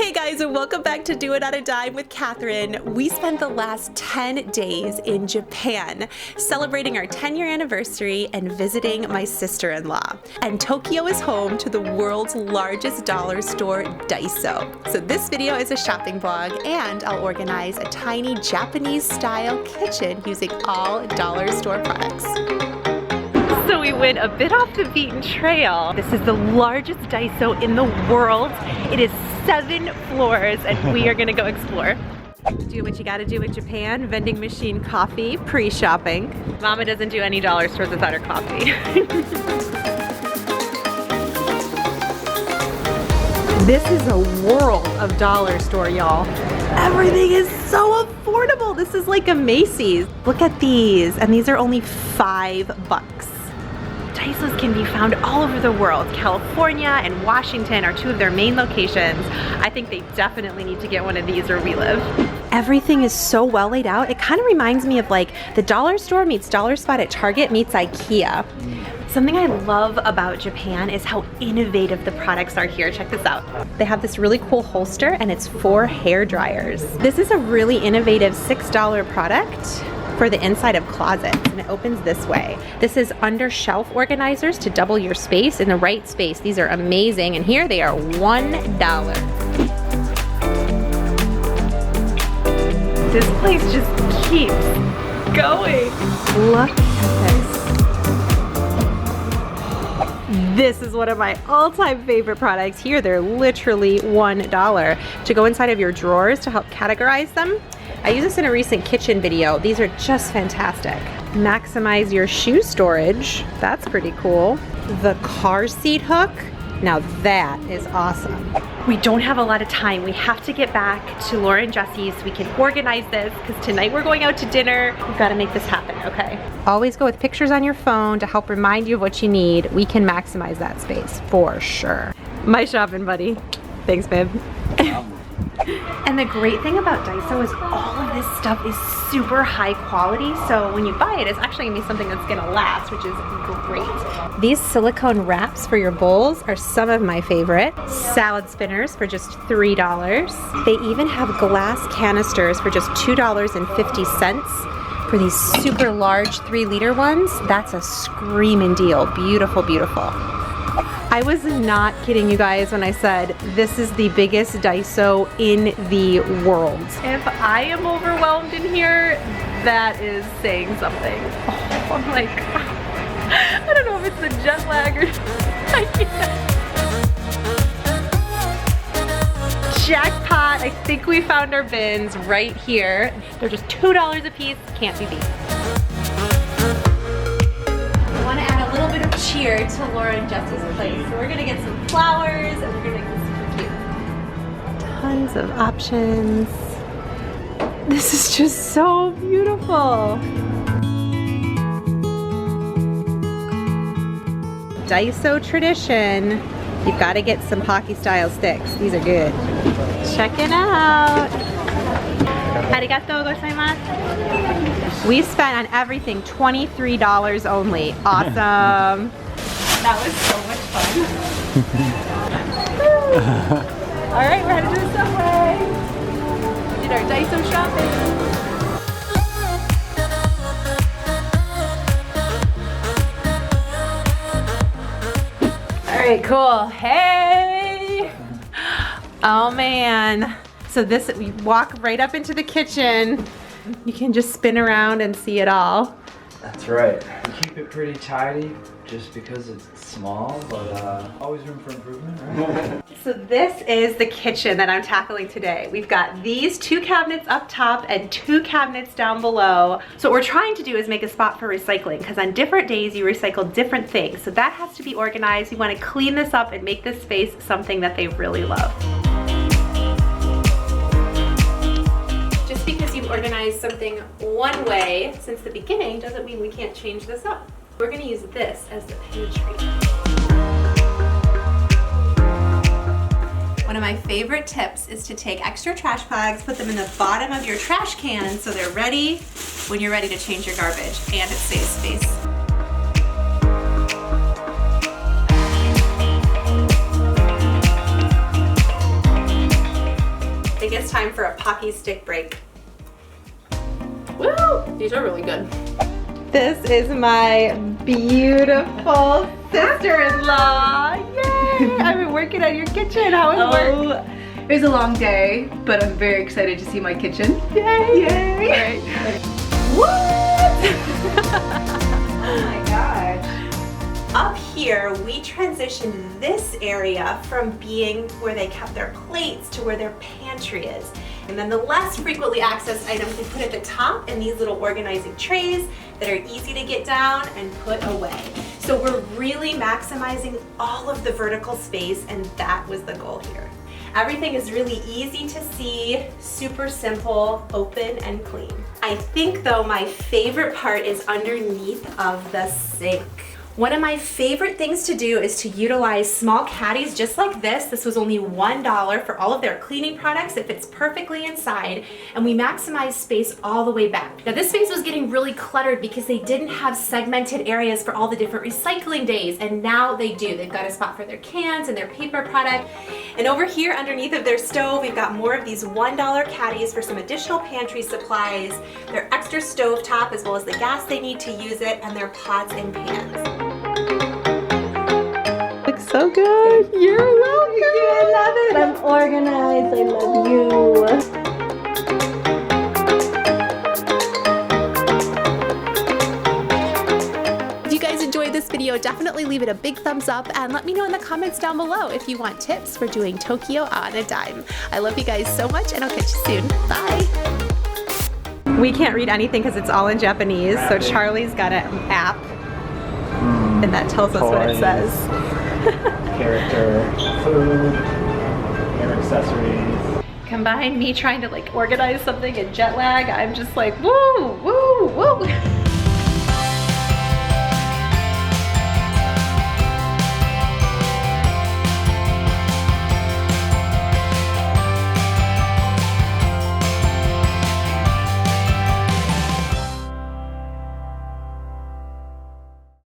Hey guys, and welcome back to Do It on a Dime with Kathryn. We spent the last 10 days in Japan celebrating our 10-year anniversary and visiting my sister-in-law. And Tokyo is home to the world's largest dollar store, Daiso. So this video is a shopping vlog, and I'll organize a tiny Japanese-style kitchen using all dollar store products. So we went a bit off the beaten trail. This is the largest Daiso in the world. It is 7 floors, and we are gonna go explore. Do what you gotta do with Japan. Vending machine coffee, pre-shopping. Mama doesn't do any dollar stores without her coffee. This is a world of dollar store, y'all. Everything is so affordable. This is like a Macy's. Look at these, and these are only $5. Daisos can be found all over the world. California and Washington are 2 of their main locations. I think they definitely need to get one of these where we live. Everything is so well laid out. It kind of reminds me of like the dollar store meets dollar spot at Target meets IKEA. Something I love about Japan is how innovative the products are here. Check this out. They have this really cool holster, and it's for hair dryers. This is a really innovative $6 product for the inside of closets, and it opens this way. This is under shelf organizers to double your space in the right space. These are amazing, and here they are $1. This place just keeps going. Look at this. This is one of my all-time favorite products. Here they're literally $1 to go inside of your drawers to help categorize them. I used this in a recent kitchen video. These are just fantastic. Maximize your shoe storage. That's pretty cool. The car seat hook. Now that is awesome. We don't have a lot of time. We have to get back to Laura and Jesse's so we can organize this, because tonight we're going out to dinner. We've got to make this happen, okay? Always go with pictures on your phone to help remind you of what you need. We can maximize that space for sure. My shopping buddy. Thanks, babe. And the great thing about Daiso is all of this stuff is super high quality, so when you buy it, it's actually gonna be something that's gonna last, which is great. These silicone wraps for your bowls are some of my favorite. Salad spinners for just $3. They even have glass canisters for just $2.50. For these super large 3-liter ones, that's a screaming deal. Beautiful, beautiful. I was not kidding you guys when I said this is the biggest Daiso in the world. If I am overwhelmed in here, that is saying something. Oh, I'm like, I don't know if it's the jet lag or I can't. Jackpot, I think we found our bins right here. They're just $2 a piece, can't be beat. I want to add a little bit of cheer to Laura and Jesse's place. So we're gonna get some flowers and we're gonna make this super cute. Tons of options. This is just so beautiful. Daiso tradition. You've got to get some hockey style sticks. These are good. Check it out. Arigatou gozaimasu. We spent on everything $23 only. Awesome. That was so much fun. All right, we're headed to the subway. We did our Daiso shopping. All right, cool. Hey. Oh man. So this, we walk right up into the kitchen. You can just spin around and see it all. That's right. We keep it pretty tidy just because it's small, but always room for improvement, right? So this is the kitchen that I'm tackling today. We've got these 2 cabinets up top and 2 cabinets down below. So what we're trying to do is make a spot for recycling, because on different days you recycle different things. So that has to be organized. We want to clean this up and make this space something that they really love. Organize something one way since the beginning doesn't mean we can't change this up. We're going to use this as the pantry. One of my favorite tips is to take extra trash bags, put them in the bottom of your trash can so they're ready when you're ready to change your garbage, and it saves space. think it's time for a Pocky stick break. Woo! These are really good. This is my beautiful sister-in-law. Yay! I've been working on your kitchen. How was work? It was a long day, but I'm very excited to see my kitchen. Yay! Yay! What? Oh my gosh. Up here, we transitioned this area from being where they kept their plates to where their pantry is. And then the less frequently accessed items we put at the top in these little organizing trays that are easy to get down and put away. So we're really maximizing all of the vertical space, and that was the goal here. Everything is really easy to see, super simple, open and clean. I think though my favorite part is underneath of the sink. One of my favorite things to do is to utilize small caddies just like this. This was only $1 for all of their cleaning products. It fits perfectly inside, and we maximize space all the way back. Now this space was getting really cluttered because they didn't have segmented areas for all the different recycling days, and now they do. They've got a spot for their cans and their paper product. And over here underneath of their stove, we've got more of these $1 caddies for some additional pantry supplies, their extra stove top as well as the gas they need to use it, and their pots and pans. Looks so good. You're welcome. I love it. I'm organized. I love you. If you guys enjoyed this video, definitely leave it a big thumbs up and let me know in the comments down below if you want tips for doing Tokyo on a dime. I love you guys so much, and I'll catch you soon. Bye. We can't read anything because it's all in Japanese, so Charlie's got an app, and that tells us what it says. Character, food, and accessories. Combine me trying to like organize something and jet lag, I'm just like, woo, woo, woo.